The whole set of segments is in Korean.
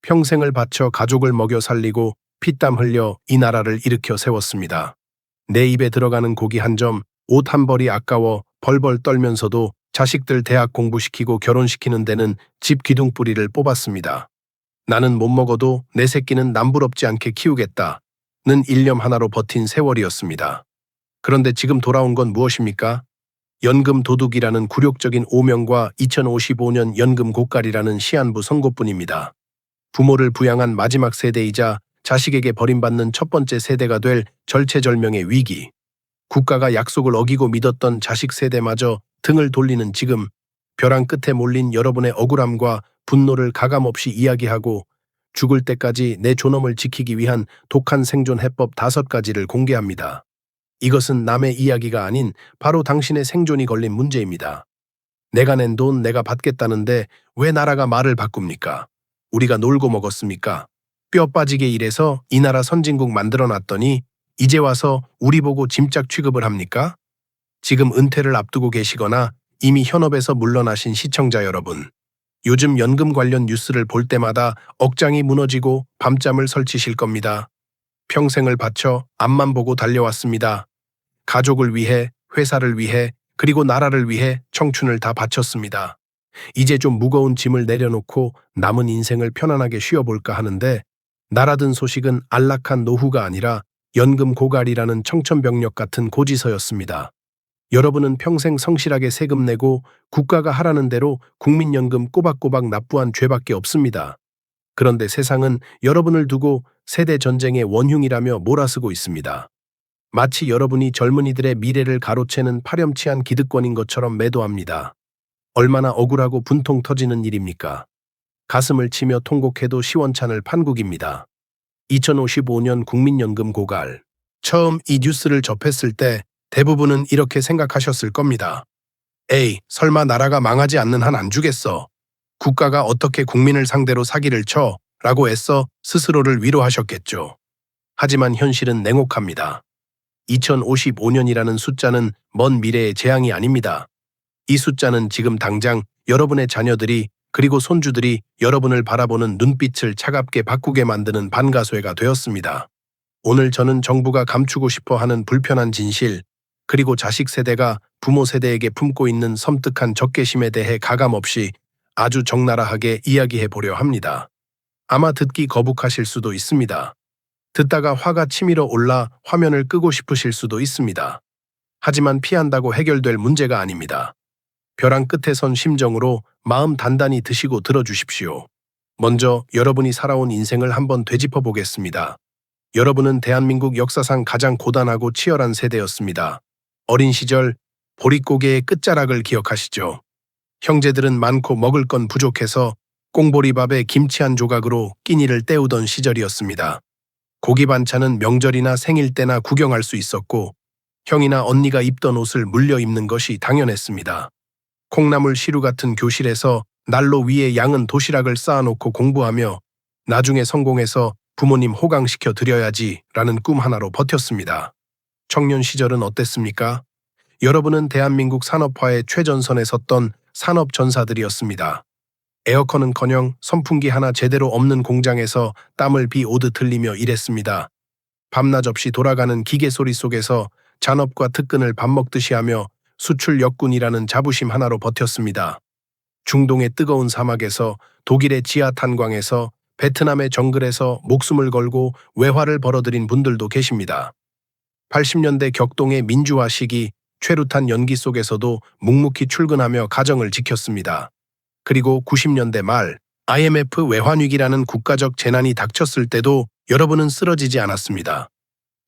평생을 바쳐 가족을 먹여 살리고 피땀 흘려 이 나라를 일으켜 세웠습니다. 내 입에 들어가는 고기 한 점, 옷 한 벌이 아까워 벌벌 떨면서도 자식들 대학 공부시키고 결혼시키는 데는 집 기둥뿌리를 뽑았습니다. 나는 못 먹어도 내 새끼는 남부럽지 않게 키우겠다는 일념 하나로 버틴 세월이었습니다. 그런데 지금 돌아온 건 무엇입니까? 연금 도둑이라는 굴욕적인 오명과 2055년 연금 고갈이라는 시한부 선고뿐입니다. 부모를 부양한 마지막 세대이자 자식에게 버림받는 첫 번째 세대가 될 절체절명의 위기. 국가가 약속을 어기고 믿었던 자식 세대마저 등을 돌리는 지금, 벼랑 끝에 몰린 여러분의 억울함과 분노를 가감없이 이야기하고 죽을 때까지 내 존엄을 지키기 위한 독한 생존 해법 5가지를 공개합니다. 이것은 남의 이야기가 아닌 바로 당신의 생존이 걸린 문제입니다. 내가 낸 돈 내가 받겠다는데 왜 나라가 말을 바꿉니까? 우리가 놀고 먹었습니까? 뼈 빠지게 일해서 이 나라 선진국 만들어놨더니 이제 와서 우리 보고 짐짝 취급을 합니까? 지금 은퇴를 앞두고 계시거나 이미 현업에서 물러나신 시청자 여러분, 요즘 연금 관련 뉴스를 볼 때마다 억장이 무너지고 밤잠을 설치실 겁니다. 평생을 바쳐 앞만 보고 달려왔습니다. 가족을 위해, 회사를 위해, 그리고 나라를 위해 청춘을 다 바쳤습니다. 이제 좀 무거운 짐을 내려놓고 남은 인생을 편안하게 쉬어볼까 하는데 날아든 소식은 안락한 노후가 아니라 연금 고갈이라는 청천벽력 같은 고지서였습니다. 여러분은 평생 성실하게 세금 내고 국가가 하라는 대로 국민연금 꼬박꼬박 납부한 죄밖에 없습니다. 그런데 세상은 여러분을 두고 세대 전쟁의 원흉이라며 몰아쓰고 있습니다. 마치 여러분이 젊은이들의 미래를 가로채는 파렴치한 기득권인 것처럼 매도합니다. 얼마나 억울하고 분통 터지는 일입니까? 가슴을 치며 통곡해도 시원찮을 판국입니다. 2055년 국민연금 고갈. 처음 이 뉴스를 접했을 때 대부분은 이렇게 생각하셨을 겁니다. 에이, 설마 나라가 망하지 않는 한 안 주겠어. 국가가 어떻게 국민을 상대로 사기를 쳐? 라고 애써 스스로를 위로하셨겠죠. 하지만 현실은 냉혹합니다. 2055년이라는 숫자는 먼 미래의 재앙이 아닙니다. 이 숫자는 지금 당장 여러분의 자녀들이 그리고 손주들이 여러분을 바라보는 눈빛을 차갑게 바꾸게 만드는 반가쇠가 되었습니다. 오늘 저는 정부가 감추고 싶어 하는 불편한 진실, 그리고 자식 세대가 부모 세대에게 품고 있는 섬뜩한 적개심에 대해 가감없이 아주 적나라하게 이야기해 보려 합니다. 아마 듣기 거북하실 수도 있습니다. 듣다가 화가 치밀어 올라 화면을 끄고 싶으실 수도 있습니다. 하지만 피한다고 해결될 문제가 아닙니다. 벼랑 끝에 선 심정으로 마음 단단히 드시고 들어주십시오. 먼저 여러분이 살아온 인생을 한번 되짚어 보겠습니다. 여러분은 대한민국 역사상 가장 고단하고 치열한 세대였습니다. 어린 시절 보릿고개의 끝자락을 기억하시죠? 형제들은 많고 먹을 건 부족해서 꽁보리밥에 김치 한 조각으로 끼니를 때우던 시절이었습니다. 고기 반찬은 명절이나 생일 때나 구경할 수 있었고 형이나 언니가 입던 옷을 물려 입는 것이 당연했습니다. 콩나물 시루 같은 교실에서 난로 위에 양은 도시락을 쌓아놓고 공부하며 나중에 성공해서 부모님 호강시켜 드려야지 라는 꿈 하나로 버텼습니다. 청년 시절은 어땠습니까? 여러분은 대한민국 산업화의 최전선에 섰던 산업전사들이었습니다. 에어컨은커녕 선풍기 하나 제대로 없는 공장에서 땀을 비 오듯 흘리며 일했습니다. 밤낮 없이 돌아가는 기계 소리 속에서 잔업과 특근을 밥 먹듯이 하며 수출 역군이라는 자부심 하나로 버텼습니다. 중동의 뜨거운 사막에서 독일의 지하 탄광에서 베트남의 정글에서 목숨을 걸고 외화를 벌어들인 분들도 계십니다. 80년대 격동의 민주화 시기 최루탄 연기 속에서도 묵묵히 출근하며 가정을 지켰습니다. 그리고 90년대 말 IMF 외환위기라는 국가적 재난이 닥쳤을 때도 여러분은 쓰러지지 않았습니다.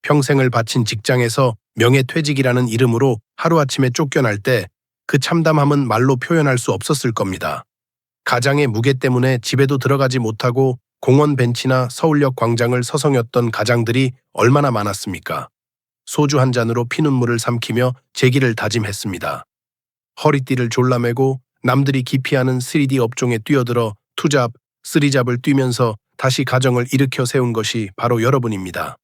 평생을 바친 직장에서 명예퇴직이라는 이름으로 하루아침에 쫓겨날 때 그 참담함은 말로 표현할 수 없었을 겁니다. 가장의 무게 때문에 집에도 들어가지 못하고 공원 벤치나 서울역 광장을 서성였던 가장들이 얼마나 많았습니까? 소주 한 잔으로 피눈물을 삼키며 재기를 다짐했습니다. 허리띠를 졸라매고 남들이 기피하는 3D 업종에 뛰어들어 투잡, 쓰리잡을 뛰면서 다시 가정을 일으켜 세운 것이 바로 여러분입니다.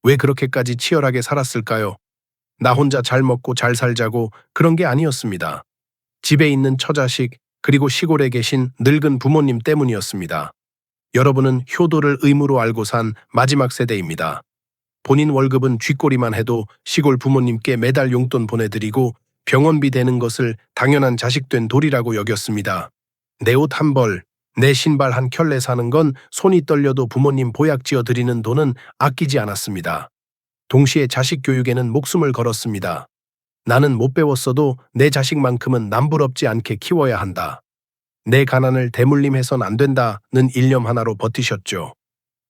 왜 그렇게까지 치열하게 살았을까요? 나 혼자 잘 먹고 잘 살자고 그런 게 아니었습니다. 집에 있는 처자식, 그리고 시골에 계신 늙은 부모님 때문이었습니다. 여러분은 효도를 의무로 알고 산 마지막 세대입니다. 본인 월급은 쥐꼬리만 해도 시골 부모님께 매달 용돈 보내드리고 병원비 되는 것을 당연한 자식된 도리라고 여겼습니다. 내 옷 한 벌, 내 신발 한 켤레 사는 건 손이 떨려도 부모님 보약 지어 드리는 돈은 아끼지 않았습니다. 동시에 자식 교육에는 목숨을 걸었습니다. 나는 못 배웠어도 내 자식만큼은 남부럽지 않게 키워야 한다. 내 가난을 대물림해선 안 된다는 일념 하나로 버티셨죠.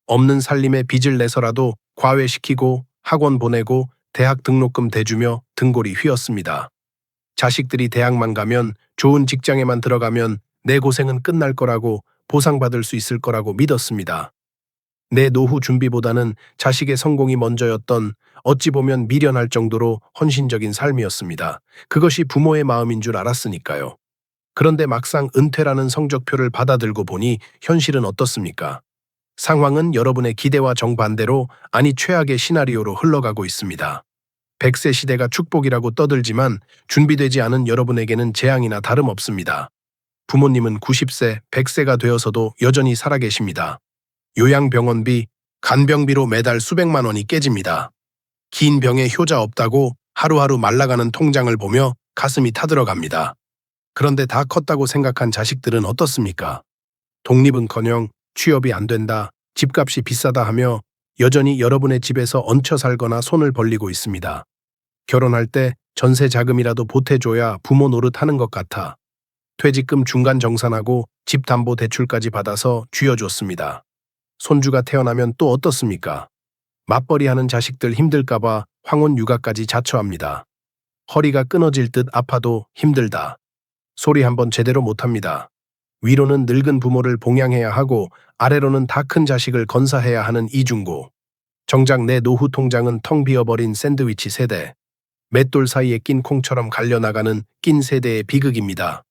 없는 살림에 빚을 내서라도 과외시키고 학원 보내고 대학 등록금 대주며 등골이 휘었습니다. 자식들이 대학만 가면 좋은 직장에만 들어가면 내 고생은 끝날 거라고 보상받을 수 있을 거라고 믿었습니다. 내 노후 준비보다는 자식의 성공이 먼저였던 어찌 보면 미련할 정도로 헌신적인 삶이었습니다. 그것이 부모의 마음인 줄 알았으니까요. 그런데 막상 은퇴라는 성적표를 받아들고 보니 현실은 어떻습니까? 상황은 여러분의 기대와 정반대로 아니 최악의 시나리오로 흘러가고 있습니다. 100세 시대가 축복이라고 떠들지만 준비되지 않은 여러분에게는 재앙이나 다름없습니다. 부모님은 90세, 100세가 되어서도 여전히 살아계십니다. 요양병원비, 간병비로 매달 수백만 원이 깨집니다. 긴 병에 효자 없다고 하루하루 말라가는 통장을 보며 가슴이 타들어갑니다. 그런데 다 컸다고 생각한 자식들은 어떻습니까? 독립은커녕 취업이 안 된다, 집값이 비싸다 하며 여전히 여러분의 집에서 얹혀 살거나 손을 벌리고 있습니다. 결혼할 때 전세 자금이라도 보태줘야 부모 노릇하는 것 같아 퇴직금 중간 정산하고 집 담보 대출까지 받아서 쥐어줬습니다. 손주가 태어나면 또 어떻습니까? 맞벌이하는 자식들 힘들까봐 황혼 육아까지 자처합니다. 허리가 끊어질 듯 아파도 힘들다. 소리 한번 제대로 못합니다. 위로는 늙은 부모를 봉양해야 하고 아래로는 다 큰 자식을 건사해야 하는 이중고. 정작 내 노후 통장은 텅 비어버린 샌드위치 세대. 맷돌 사이에 낀 콩처럼 갈려나가는 낀 세대의 비극입니다.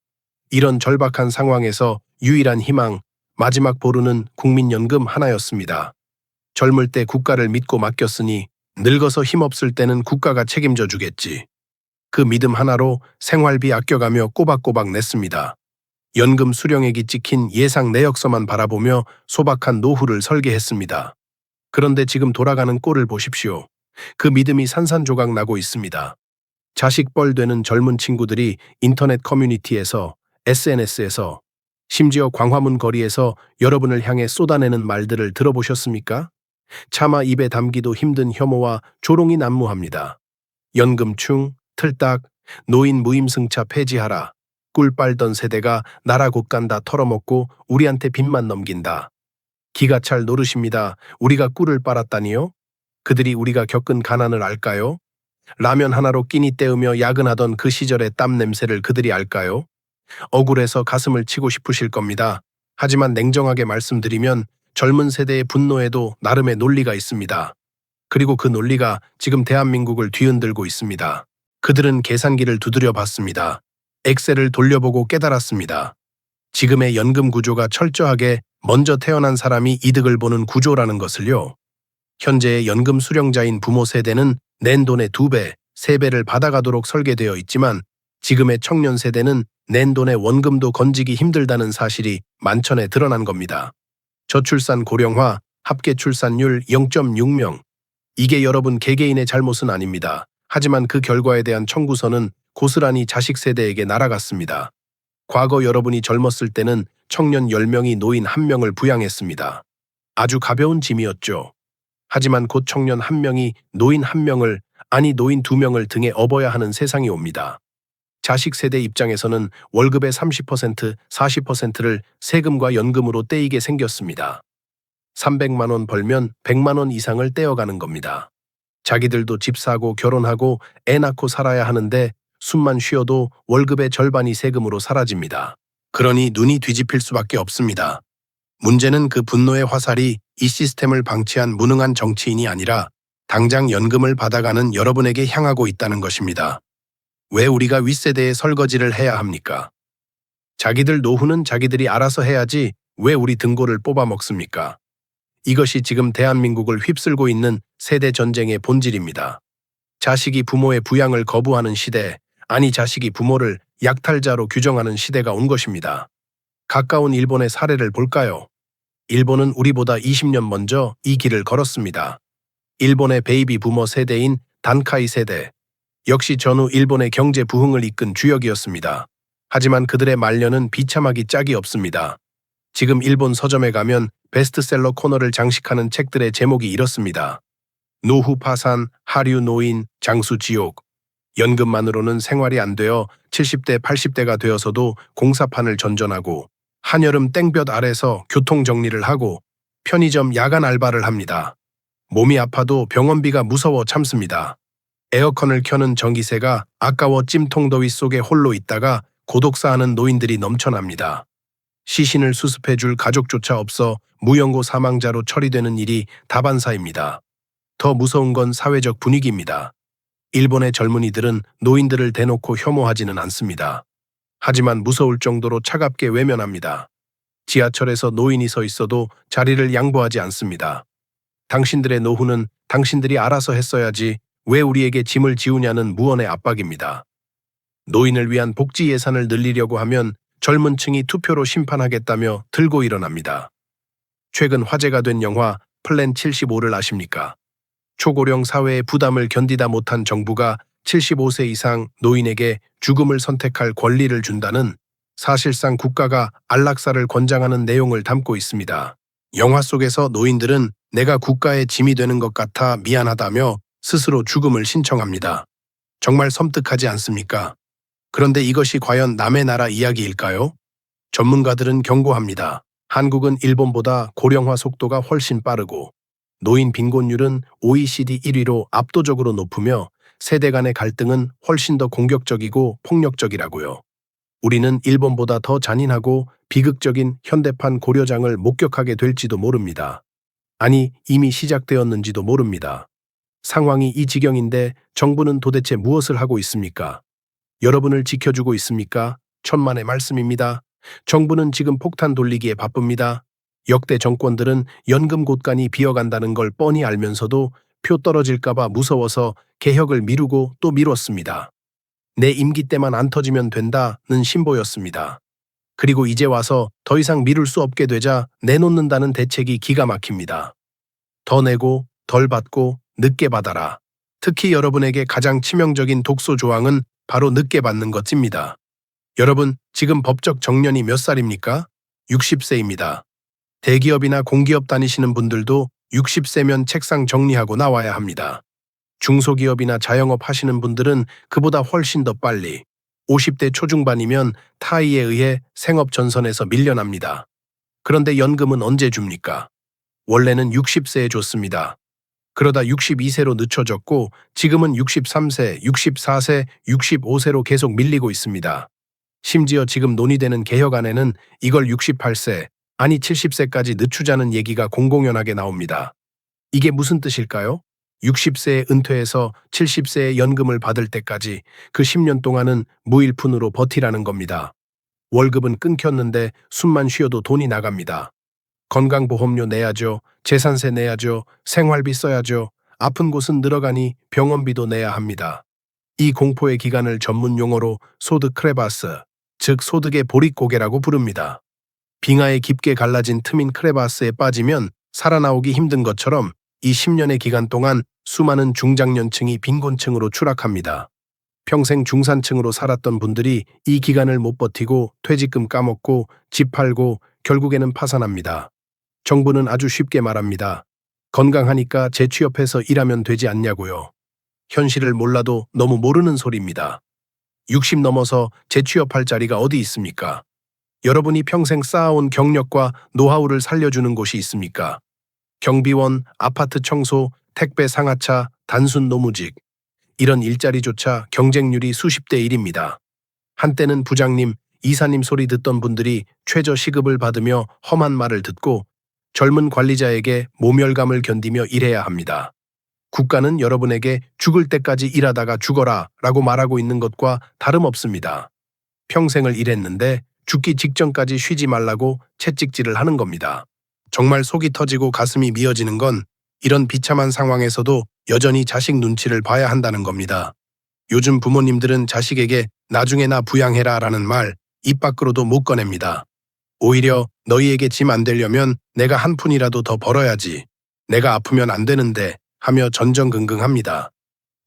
이런 절박한 상황에서 유일한 희망, 마지막 보루는 국민연금 하나였습니다. 젊을 때 국가를 믿고 맡겼으니 늙어서 힘없을 때는 국가가 책임져 주겠지. 그 믿음 하나로 생활비 아껴가며 꼬박꼬박 냈습니다. 연금 수령액이 찍힌 예상 내역서만 바라보며 소박한 노후를 설계했습니다. 그런데 지금 돌아가는 꼴을 보십시오. 그 믿음이 산산조각 나고 있습니다. 자식뻘 되는 젊은 친구들이 인터넷 커뮤니티에서, SNS에서, 심지어 광화문 거리에서 여러분을 향해 쏟아내는 말들을 들어보셨습니까? 차마 입에 담기도 힘든 혐오와 조롱이 난무합니다. 연금충, 틀딱, 노인 무임승차 폐지하라. 꿀 빨던 세대가 나라 곳간 다 털어먹고 우리한테 빚만 넘긴다. 기가 찰 노릇입니다. 우리가 꿀을 빨았다니요? 그들이 우리가 겪은 가난을 알까요? 라면 하나로 끼니 때우며 야근하던 그 시절의 땀 냄새를 그들이 알까요? 억울해서 가슴을 치고 싶으실 겁니다. 하지만 냉정하게 말씀드리면 젊은 세대의 분노에도 나름의 논리가 있습니다. 그리고 그 논리가 지금 대한민국을 뒤흔들고 있습니다. 그들은 계산기를 두드려 봤습니다. 엑셀을 돌려보고 깨달았습니다. 지금의 연금 구조가 철저하게 먼저 태어난 사람이 이득을 보는 구조라는 것을요. 현재의 연금 수령자인 부모 세대는 낸 돈의 2배, 3배를 받아가도록 설계되어 있지만 지금의 청년 세대는 낸 돈의 원금도 건지기 힘들다는 사실이 만천에 드러난 겁니다. 저출산 고령화, 합계 출산율 0.6명. 이게 여러분 개개인의 잘못은 아닙니다. 하지만 그 결과에 대한 청구서는 고스란히 자식 세대에게 날아갔습니다. 과거 여러분이 젊었을 때는 청년 10명이 노인 1명을 부양했습니다. 아주 가벼운 짐이었죠. 하지만 곧 청년 1명이 노인 1명을, 아니 노인 2명을 등에 업어야 하는 세상이 옵니다. 자식 세대 입장에서는 월급의 30%, 40%를 세금과 연금으로 떼이게 생겼습니다. 300만 원 벌면 100만 원 이상을 떼어가는 겁니다. 자기들도 집 사고 결혼하고 애 낳고 살아야 하는데 숨만 쉬어도 월급의 절반이 세금으로 사라집니다. 그러니 눈이 뒤집힐 수밖에 없습니다. 문제는 그 분노의 화살이 이 시스템을 방치한 무능한 정치인이 아니라 당장 연금을 받아가는 여러분에게 향하고 있다는 것입니다. 왜 우리가 윗세대에 설거지를 해야 합니까? 자기들 노후는 자기들이 알아서 해야지 왜 우리 등골을 뽑아먹습니까? 이것이 지금 대한민국을 휩쓸고 있는 세대 전쟁의 본질입니다. 자식이 부모의 부양을 거부하는 시대, 아니 자식이 부모를 약탈자로 규정하는 시대가 온 것입니다. 가까운 일본의 사례를 볼까요? 일본은 우리보다 20년 먼저 이 길을 걸었습니다. 일본의 베이비 부머 세대인 단카이 세대. 역시 전후 일본의 경제 부흥을 이끈 주역이었습니다. 하지만 그들의 말년은 비참하기 짝이 없습니다. 지금 일본 서점에 가면 베스트셀러 코너를 장식하는 책들의 제목이 이렇습니다. 노후 파산, 하류 노인, 장수 지옥. 연금만으로는 생활이 안 되어 70대, 80대가 되어서도 공사판을 전전하고 한여름 땡볕 아래서 교통 정리를 하고 편의점 야간 알바를 합니다. 몸이 아파도 병원비가 무서워 참습니다. 에어컨을 켜는 전기세가 아까워 찜통더위 속에 홀로 있다가 고독사하는 노인들이 넘쳐납니다. 시신을 수습해줄 가족조차 없어 무연고 사망자로 처리되는 일이 다반사입니다. 더 무서운 건 사회적 분위기입니다. 일본의 젊은이들은 노인들을 대놓고 혐오하지는 않습니다. 하지만 무서울 정도로 차갑게 외면합니다. 지하철에서 노인이 서 있어도 자리를 양보하지 않습니다. 당신들의 노후는 당신들이 알아서 했어야지 왜 우리에게 짐을 지우냐는 무언의 압박입니다. 노인을 위한 복지 예산을 늘리려고 하면 젊은 층이 투표로 심판하겠다며 들고 일어납니다. 최근 화제가 된 영화 플랜 75를 아십니까? 초고령 사회의 부담을 견디다 못한 정부가 75세 이상 노인에게 죽음을 선택할 권리를 준다는 사실상 국가가 안락사를 권장하는 내용을 담고 있습니다. 영화 속에서 노인들은 내가 국가의 짐이 되는 것 같아 미안하다며 스스로 죽음을 신청합니다. 정말 섬뜩하지 않습니까? 그런데 이것이 과연 남의 나라 이야기일까요? 전문가들은 경고합니다. 한국은 일본보다 고령화 속도가 훨씬 빠르고 노인 빈곤율은 OECD 1위로 압도적으로 높으며 세대 간의 갈등은 훨씬 더 공격적이고 폭력적이라고요. 우리는 일본보다 더 잔인하고 비극적인 현대판 고려장을 목격하게 될지도 모릅니다. 아니, 이미 시작되었는지도 모릅니다. 상황이 이 지경인데 정부는 도대체 무엇을 하고 있습니까? 여러분을 지켜주고 있습니까? 천만의 말씀입니다. 정부는 지금 폭탄 돌리기에 바쁩니다. 역대 정권들은 연금 곳간이 비어간다는 걸 뻔히 알면서도 표 떨어질까봐 무서워서 개혁을 미루고 또 미뤘습니다. 내 임기 때만 안 터지면 된다는 신보였습니다. 그리고 이제 와서 더 이상 미룰 수 없게 되자 내놓는다는 대책이 기가 막힙니다. 더 내고 덜 받고 늦게 받아라. 특히 여러분에게 가장 치명적인 독소 조항은 바로 늦게 받는 것입니다. 여러분, 지금 법적 정년이 몇 살입니까? 60세입니다. 대기업이나 공기업 다니시는 분들도 60세면 책상 정리하고 나와야 합니다. 중소기업이나 자영업 하시는 분들은 그보다 훨씬 더 빨리 50대 초중반이면 타의에 의해 생업 전선에서 밀려납니다. 그런데 연금은 언제 줍니까? 원래는 60세에 줬습니다. 그러다 62세로 늦춰졌고 지금은 63세, 64세, 65세로 계속 밀리고 있습니다. 심지어 지금 논의되는 개혁안에는 이걸 68세, 아니 70세까지 늦추자는 얘기가 공공연하게 나옵니다. 이게 무슨 뜻일까요? 60세에 은퇴해서 70세에 연금을 받을 때까지 그 10년 동안은 무일푼으로 버티라는 겁니다. 월급은 끊겼는데 숨만 쉬어도 돈이 나갑니다. 건강보험료 내야죠. 재산세 내야죠. 생활비 써야죠. 아픈 곳은 늘어가니 병원비도 내야 합니다. 이 공포의 기간을 전문 용어로 소드 크레바스, 즉 소득의 보릿고개라고 부릅니다. 빙하에 깊게 갈라진 틈인 크레바스에 빠지면 살아나오기 힘든 것처럼 이 10년의 기간 동안 수많은 중장년층이 빈곤층으로 추락합니다. 평생 중산층으로 살았던 분들이 이 기간을 못 버티고 퇴직금 까먹고 집 팔고 결국에는 파산합니다. 정부는 아주 쉽게 말합니다. 건강하니까 재취업해서 일하면 되지 않냐고요. 현실을 몰라도 너무 모르는 소리입니다. 60 넘어서 재취업할 자리가 어디 있습니까? 여러분이 평생 쌓아온 경력과 노하우를 살려주는 곳이 있습니까? 경비원, 아파트 청소, 택배 상하차, 단순 노무직. 이런 일자리조차 경쟁률이 수십 대 1입니다. 한때는 부장님, 이사님 소리 듣던 분들이 최저 시급을 받으며 험한 말을 듣고 젊은 관리자에게 모멸감을 견디며 일해야 합니다. 국가는 여러분에게 죽을 때까지 일하다가 죽어라 라고 말하고 있는 것과 다름없습니다. 평생을 일했는데 죽기 직전까지 쉬지 말라고 채찍질을 하는 겁니다. 정말 속이 터지고 가슴이 미어지는 건 이런 비참한 상황에서도 여전히 자식 눈치를 봐야 한다는 겁니다. 요즘 부모님들은 자식에게 나중에 나 부양해라 라는 말 입 밖으로도 못 꺼냅니다. 오히려 너희에게 짐 안 되려면 내가 한 푼이라도 더 벌어야지. 내가 아프면 안 되는데 하며 전전긍긍합니다.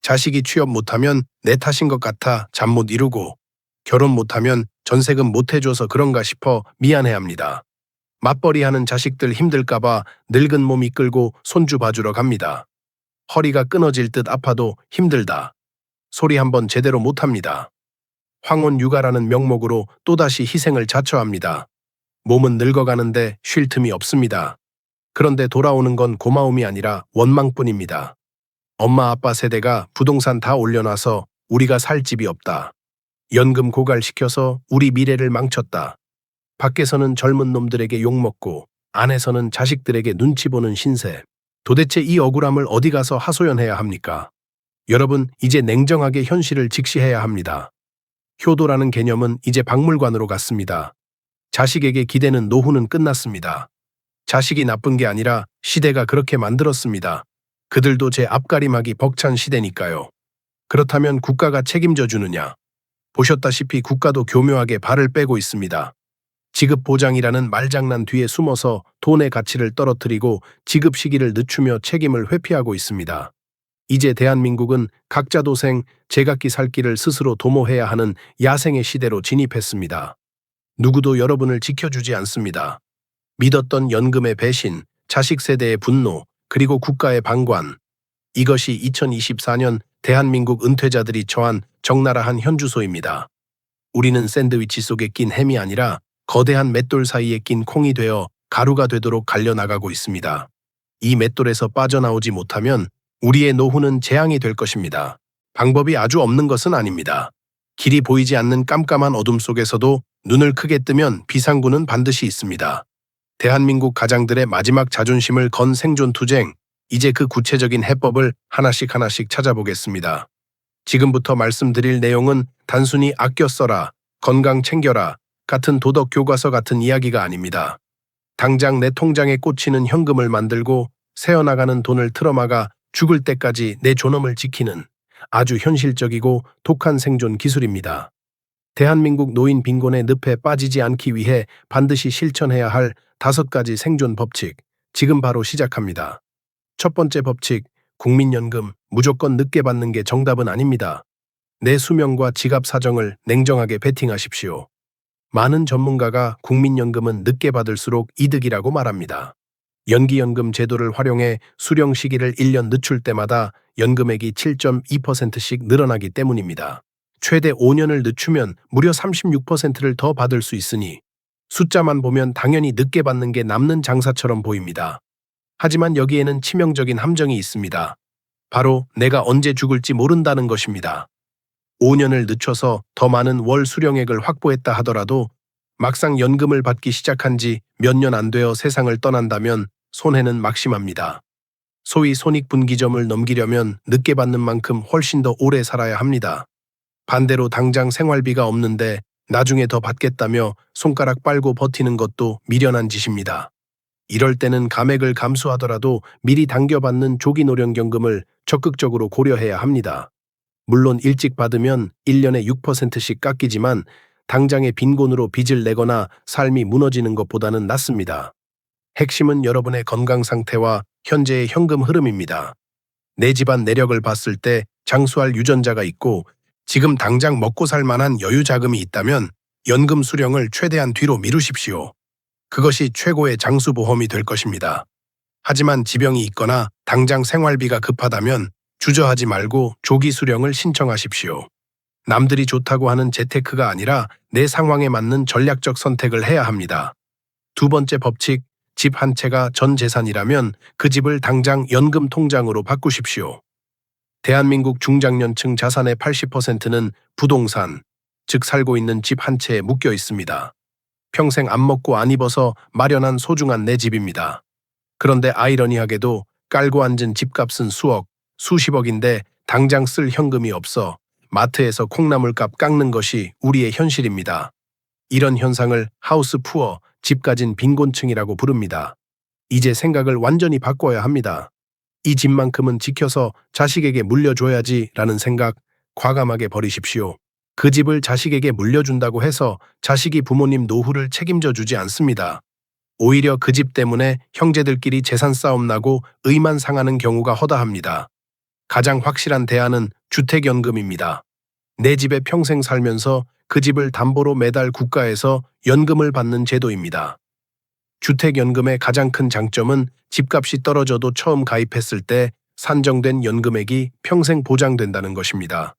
자식이 취업 못하면 내 탓인 것 같아 잠 못 이루고 결혼 못하면 전세금 못 해줘서 그런가 싶어 미안해합니다. 맞벌이하는 자식들 힘들까봐 늙은 몸 이끌고 손주 봐주러 갑니다. 허리가 끊어질 듯 아파도 힘들다. 소리 한번 제대로 못합니다. 황혼 육아라는 명목으로 또다시 희생을 자처합니다. 몸은 늙어가는데 쉴 틈이 없습니다. 그런데 돌아오는 건 고마움이 아니라 원망뿐입니다. 엄마 아빠 세대가 부동산 다 올려놔서 우리가 살 집이 없다. 연금 고갈시켜서 우리 미래를 망쳤다. 밖에서는 젊은 놈들에게 욕먹고 안에서는 자식들에게 눈치 보는 신세. 도대체 이 억울함을 어디 가서 하소연해야 합니까? 여러분, 이제 냉정하게 현실을 직시해야 합니다. 효도라는 개념은 이제 박물관으로 갔습니다. 자식에게 기대는 노후는 끝났습니다. 자식이 나쁜 게 아니라 시대가 그렇게 만들었습니다. 그들도 제 앞가림하기 벅찬 시대니까요. 그렇다면 국가가 책임져 주느냐? 보셨다시피 국가도 교묘하게 발을 빼고 있습니다. 지급보장이라는 말장난 뒤에 숨어서 돈의 가치를 떨어뜨리고 지급 시기를 늦추며 책임을 회피하고 있습니다. 이제 대한민국은 각자 도생, 제각기 살 길을 스스로 도모해야 하는 야생의 시대로 진입했습니다. 누구도 여러분을 지켜주지 않습니다. 믿었던 연금의 배신, 자식 세대의 분노, 그리고 국가의 방관. 이것이 2024년 대한민국 은퇴자들이 처한 적나라한 현주소입니다. 우리는 샌드위치 속에 낀 햄이 아니라 거대한 맷돌 사이에 낀 콩이 되어 가루가 되도록 갈려나가고 있습니다. 이 맷돌에서 빠져나오지 못하면 우리의 노후는 재앙이 될 것입니다. 방법이 아주 없는 것은 아닙니다. 길이 보이지 않는 깜깜한 어둠 속에서도 눈을 크게 뜨면 비상구는 반드시 있습니다. 대한민국 가장들의 마지막 자존심을 건 생존투쟁, 이제 그 구체적인 해법을 하나씩 찾아보겠습니다. 지금부터 말씀드릴 내용은 단순히 아껴 써라, 건강 챙겨라 같은 도덕 교과서 같은 이야기가 아닙니다. 당장 내 통장에 꽂히는 현금을 만들고 새어나가는 돈을 틀어막아 죽을 때까지 내 존엄을 지키는 아주 현실적이고 독한 생존 기술입니다. 대한민국 노인 빈곤의 늪에 빠지지 않기 위해 반드시 실천해야 할 5가지 생존 법칙, 지금 바로 시작합니다. 첫 번째 법칙, 국민연금 무조건 늦게 받는 게 정답은 아닙니다. 내 수명과 지갑 사정을 냉정하게 베팅하십시오. 많은 전문가가 국민연금은 늦게 받을수록 이득이라고 말합니다. 연기연금 제도를 활용해 수령 시기를 1년 늦출 때마다 연금액이 7.2%씩 늘어나기 때문입니다. 최대 5년을 늦추면 무려 36%를 더 받을 수 있으니 숫자만 보면 당연히 늦게 받는 게 남는 장사처럼 보입니다. 하지만 여기에는 치명적인 함정이 있습니다. 바로 내가 언제 죽을지 모른다는 것입니다. 5년을 늦춰서 더 많은 월 수령액을 확보했다 하더라도 막상 연금을 받기 시작한 지 몇 년 안 되어 세상을 떠난다면 손해는 막심합니다. 소위 손익분기점을 넘기려면 늦게 받는 만큼 훨씬 더 오래 살아야 합니다. 반대로 당장 생활비가 없는데 나중에 더 받겠다며 손가락 빨고 버티는 것도 미련한 짓입니다. 이럴 때는 감액을 감수하더라도 미리 당겨받는 조기노령연금을 적극적으로 고려해야 합니다. 물론 일찍 받으면 1년에 6%씩 깎이지만 당장의 빈곤으로 빚을 내거나 삶이 무너지는 것보다는 낫습니다. 핵심은 여러분의 건강 상태와 현재의 현금 흐름입니다. 내 집안 내력을 봤을 때 장수할 유전자가 있고 지금 당장 먹고 살 만한 여유 자금이 있다면 연금 수령을 최대한 뒤로 미루십시오. 그것이 최고의 장수보험이 될 것입니다. 하지만 지병이 있거나 당장 생활비가 급하다면 주저하지 말고 조기 수령을 신청하십시오. 남들이 좋다고 하는 재테크가 아니라 내 상황에 맞는 전략적 선택을 해야 합니다. 두 번째 법칙, 집 한 채가 전 재산이라면 그 집을 당장 연금 통장으로 바꾸십시오. 대한민국 중장년층 자산의 80%는 부동산, 즉 살고 있는 집 한 채에 묶여 있습니다. 평생 안 먹고 안 입어서 마련한 소중한 내 집입니다. 그런데 아이러니하게도 깔고 앉은 집값은 수억, 수십억인데 당장 쓸 현금이 없어 마트에서 콩나물값 깎는 것이 우리의 현실입니다. 이런 현상을 하우스 푸어, 집 가진 빈곤층이라고 부릅니다. 이제 생각을 완전히 바꿔야 합니다. 이 집만큼은 지켜서 자식에게 물려줘야지 라는 생각 과감하게 버리십시오. 그 집을 자식에게 물려준다고 해서 자식이 부모님 노후를 책임져 주지 않습니다. 오히려 그 집 때문에 형제들끼리 재산 싸움 나고 의만 상하는 경우가 허다합니다. 가장 확실한 대안은 주택연금입니다. 내 집에 평생 살면서 그 집을 담보로 매달 국가에서 연금을 받는 제도입니다. 주택연금의 가장 큰 장점은 집값이 떨어져도 처음 가입했을 때 산정된 연금액이 평생 보장된다는 것입니다.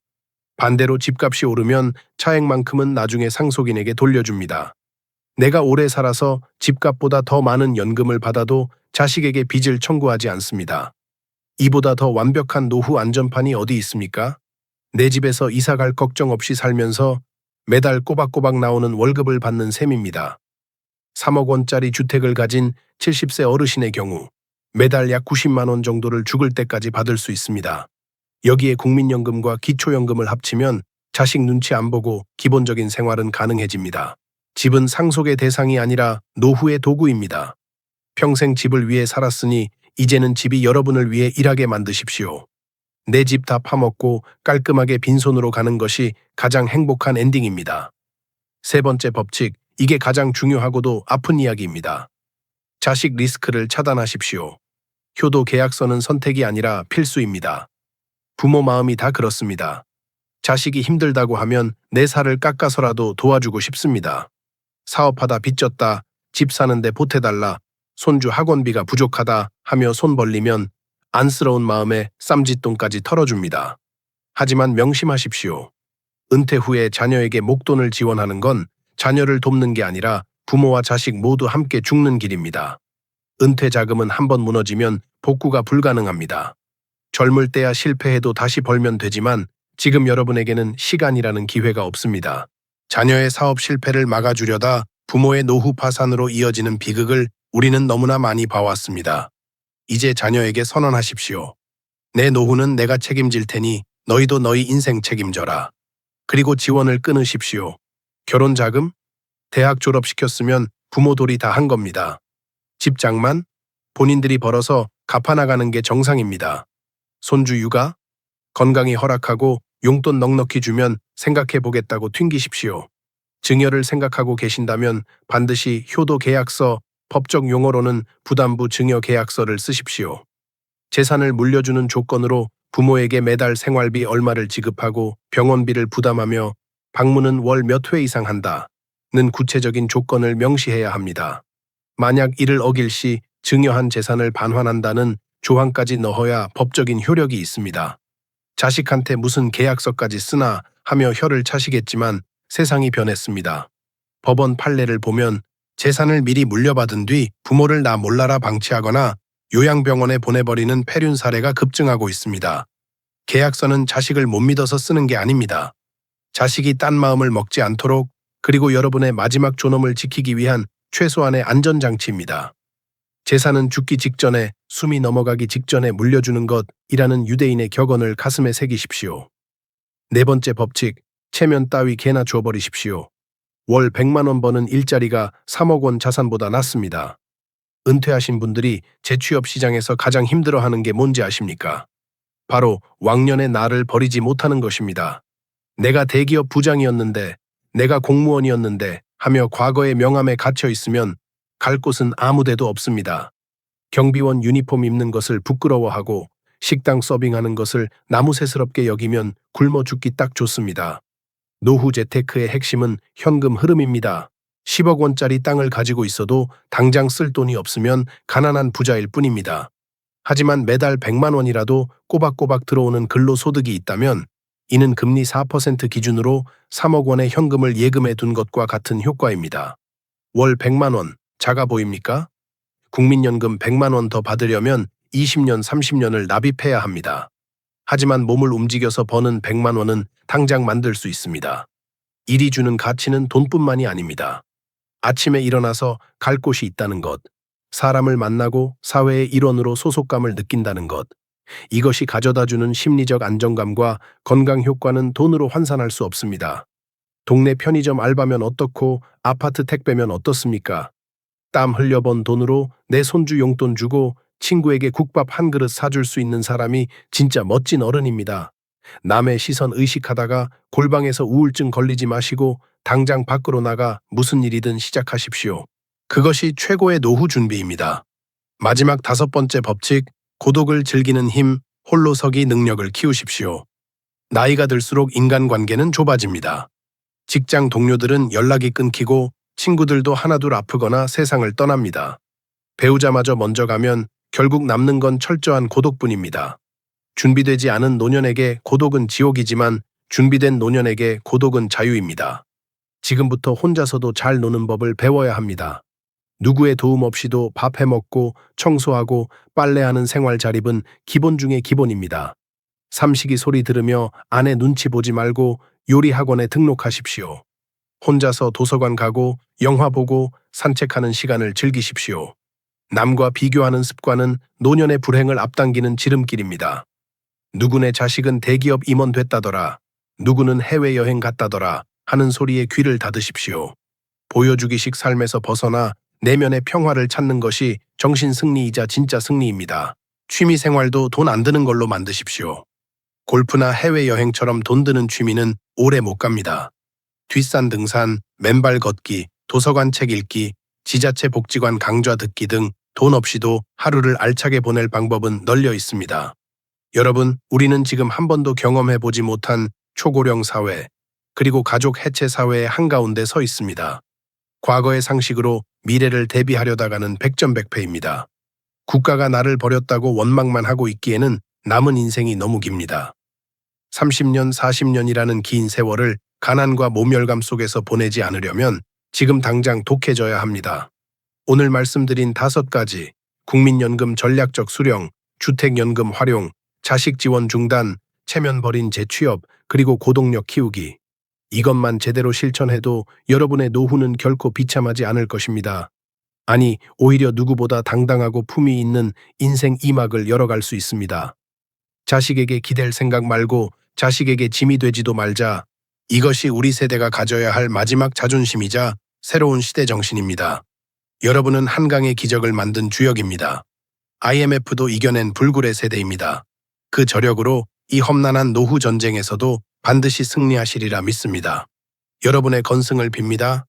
반대로 집값이 오르면 차액만큼은 나중에 상속인에게 돌려줍니다. 내가 오래 살아서 집값보다 더 많은 연금을 받아도 자식에게 빚을 청구하지 않습니다. 이보다 더 완벽한 노후 안전판이 어디 있습니까? 내 집에서 이사 갈 걱정 없이 살면서 매달 꼬박꼬박 나오는 월급을 받는 셈입니다. 3억 원짜리 주택을 가진 70세 어르신의 경우 매달 약 90만 원 정도를 죽을 때까지 받을 수 있습니다. 여기에 국민연금과 기초연금을 합치면 자식 눈치 안 보고 기본적인 생활은 가능해집니다. 집은 상속의 대상이 아니라 노후의 도구입니다. 평생 집을 위해 살았으니 이제는 집이 여러분을 위해 일하게 만드십시오. 내 집 다 파먹고 깔끔하게 빈손으로 가는 것이 가장 행복한 엔딩입니다. 세 번째 법칙, 이게 가장 중요하고도 아픈 이야기입니다. 자식 리스크를 차단하십시오. 효도 계약서는 선택이 아니라 필수입니다. 부모 마음이 다 그렇습니다. 자식이 힘들다고 하면 내 살을 깎아서라도 도와주고 싶습니다. 사업하다 빚졌다, 집 사는데 보태달라, 손주 학원비가 부족하다 하며 손 벌리면 안쓰러운 마음에 쌈짓돈까지 털어줍니다. 하지만 명심하십시오. 은퇴 후에 자녀에게 목돈을 지원하는 건 자녀를 돕는 게 아니라 부모와 자식 모두 함께 죽는 길입니다. 은퇴 자금은 한번 무너지면 복구가 불가능합니다. 젊을 때야 실패해도 다시 벌면 되지만 지금 여러분에게는 시간이라는 기회가 없습니다. 자녀의 사업 실패를 막아주려다 부모의 노후 파산으로 이어지는 비극을 우리는 너무나 많이 봐왔습니다. 이제 자녀에게 선언하십시오. 내 노후는 내가 책임질 테니 너희도 너희 인생 책임져라. 그리고 지원을 끊으십시오. 결혼 자금? 대학 졸업시켰으면 부모돌이 다 한 겁니다. 집장만? 본인들이 벌어서 갚아나가는 게 정상입니다. 손주 육아? 건강이 허락하고 용돈 넉넉히 주면 생각해 보겠다고 튕기십시오. 증여를 생각하고 계신다면 반드시 효도 계약서, 법적 용어로는 부담부 증여 계약서를 쓰십시오. 재산을 물려주는 조건으로 부모에게 매달 생활비 얼마를 지급하고 병원비를 부담하며 방문은 월 몇 회 이상 한다는 구체적인 조건을 명시해야 합니다. 만약 이를 어길 시 증여한 재산을 반환한다는 조항까지 넣어야 법적인 효력이 있습니다. 자식한테 무슨 계약서까지 쓰나 하며 혀를 차시겠지만 세상이 변했습니다. 법원 판례를 보면 재산을 미리 물려받은 뒤 부모를 나 몰라라 방치하거나 요양병원에 보내버리는 폐륜 사례가 급증하고 있습니다. 계약서는 자식을 못 믿어서 쓰는 게 아닙니다. 자식이 딴 마음을 먹지 않도록, 그리고 여러분의 마지막 존엄을 지키기 위한 최소한의 안전장치입니다. 재산은 죽기 직전에, 숨이 넘어가기 직전에 물려주는 것이라는 유대인의 격언을 가슴에 새기십시오. 네 번째 법칙, 체면 따위 개나 줘버리십시오. 월 100만 원 버는 일자리가 3억 원 자산보다 낫습니다. 은퇴하신 분들이 재취업 시장에서 가장 힘들어하는 게 뭔지 아십니까? 바로 왕년의 나를 버리지 못하는 것입니다. 내가 대기업 부장이었는데, 내가 공무원이었는데 하며 과거의 명함에 갇혀 있으면 갈 곳은 아무 데도 없습니다. 경비원 유니폼 입는 것을 부끄러워하고 식당 서빙하는 것을 나무새스럽게 여기면 굶어 죽기 딱 좋습니다. 노후 재테크의 핵심은 현금 흐름입니다. 10억 원짜리 땅을 가지고 있어도 당장 쓸 돈이 없으면 가난한 부자일 뿐입니다. 하지만 매달 100만 원이라도 꼬박꼬박 들어오는 근로소득이 있다면 이는 금리 4% 기준으로 3억 원의 현금을 예금해 둔 것과 같은 효과입니다. 월 100만 원, 작아 보입니까? 국민연금 100만 원 더 받으려면 20년, 30년을 납입해야 합니다. 하지만 몸을 움직여서 버는 100만 원은 당장 만들 수 있습니다. 일이 주는 가치는 돈뿐만이 아닙니다. 아침에 일어나서 갈 곳이 있다는 것, 사람을 만나고 사회의 일원으로 소속감을 느낀다는 것, 이것이 가져다주는 심리적 안정감과 건강 효과는 돈으로 환산할 수 없습니다. 동네 편의점 알바면 어떻고 아파트 택배면 어떻습니까? 땀 흘려번 돈으로 내 손주 용돈 주고 친구에게 국밥 한 그릇 사줄 수 있는 사람이 진짜 멋진 어른입니다. 남의 시선 의식하다가 골방에서 우울증 걸리지 마시고 당장 밖으로 나가 무슨 일이든 시작하십시오. 그것이 최고의 노후 준비입니다. 마지막 5번째 법칙, 고독을 즐기는 힘, 홀로서기 능력을 키우십시오. 나이가 들수록 인간관계는 좁아집니다. 직장 동료들은 연락이 끊기고 친구들도 하나둘 아프거나 세상을 떠납니다. 배우자마저 먼저 가면 결국 남는 건 철저한 고독뿐입니다. 준비되지 않은 노년에게 고독은 지옥이지만 준비된 노년에게 고독은 자유입니다. 지금부터 혼자서도 잘 노는 법을 배워야 합니다. 누구의 도움 없이도 밥 해먹고 청소하고 빨래하는 생활 자립은 기본 중의 기본입니다. 삼식이 소리 들으며 아내 눈치 보지 말고 요리학원에 등록하십시오. 혼자서 도서관 가고 영화 보고 산책하는 시간을 즐기십시오. 남과 비교하는 습관은 노년의 불행을 앞당기는 지름길입니다. 누구네 자식은 대기업 임원 됐다더라, 누구는 해외여행 갔다더라 하는 소리에 귀를 닫으십시오. 보여주기식 삶에서 벗어나 내면의 평화를 찾는 것이 정신 승리이자 진짜 승리입니다. 취미 생활도 돈 안 드는 걸로 만드십시오. 골프나 해외여행처럼 돈 드는 취미는 오래 못 갑니다. 뒷산 등산, 맨발 걷기, 도서관 책 읽기, 지자체 복지관 강좌 듣기 등 돈 없이도 하루를 알차게 보낼 방법은 널려 있습니다. 여러분, 우리는 지금 한 번도 경험해보지 못한 초고령 사회, 그리고 가족 해체 사회의 한가운데 서 있습니다. 과거의 상식으로 미래를 대비하려다가는 백전백패입니다. 국가가 나를 버렸다고 원망만 하고 있기에는 남은 인생이 너무 깁니다. 30년, 40년이라는 긴 세월을 가난과 모멸감 속에서 보내지 않으려면 지금 당장 독해져야 합니다. 오늘 말씀드린 5가지, 국민연금 전략적 수령, 주택연금 활용, 자식 지원 중단, 체면 버린 재취업, 그리고 고독력 키우기. 이것만 제대로 실천해도 여러분의 노후는 결코 비참하지 않을 것입니다. 아니, 오히려 누구보다 당당하고 품위 있는 인생 2막을 열어갈 수 있습니다. 자식에게 기댈 생각 말고 자식에게 짐이 되지도 말자. 이것이 우리 세대가 가져야 할 마지막 자존심이자 새로운 시대 정신입니다. 여러분은 한강의 기적을 만든 주역입니다. IMF도 이겨낸 불굴의 세대입니다. 그 저력으로 이 험난한 노후 전쟁에서도 반드시 승리하시리라 믿습니다. 여러분의 건승을 빕니다.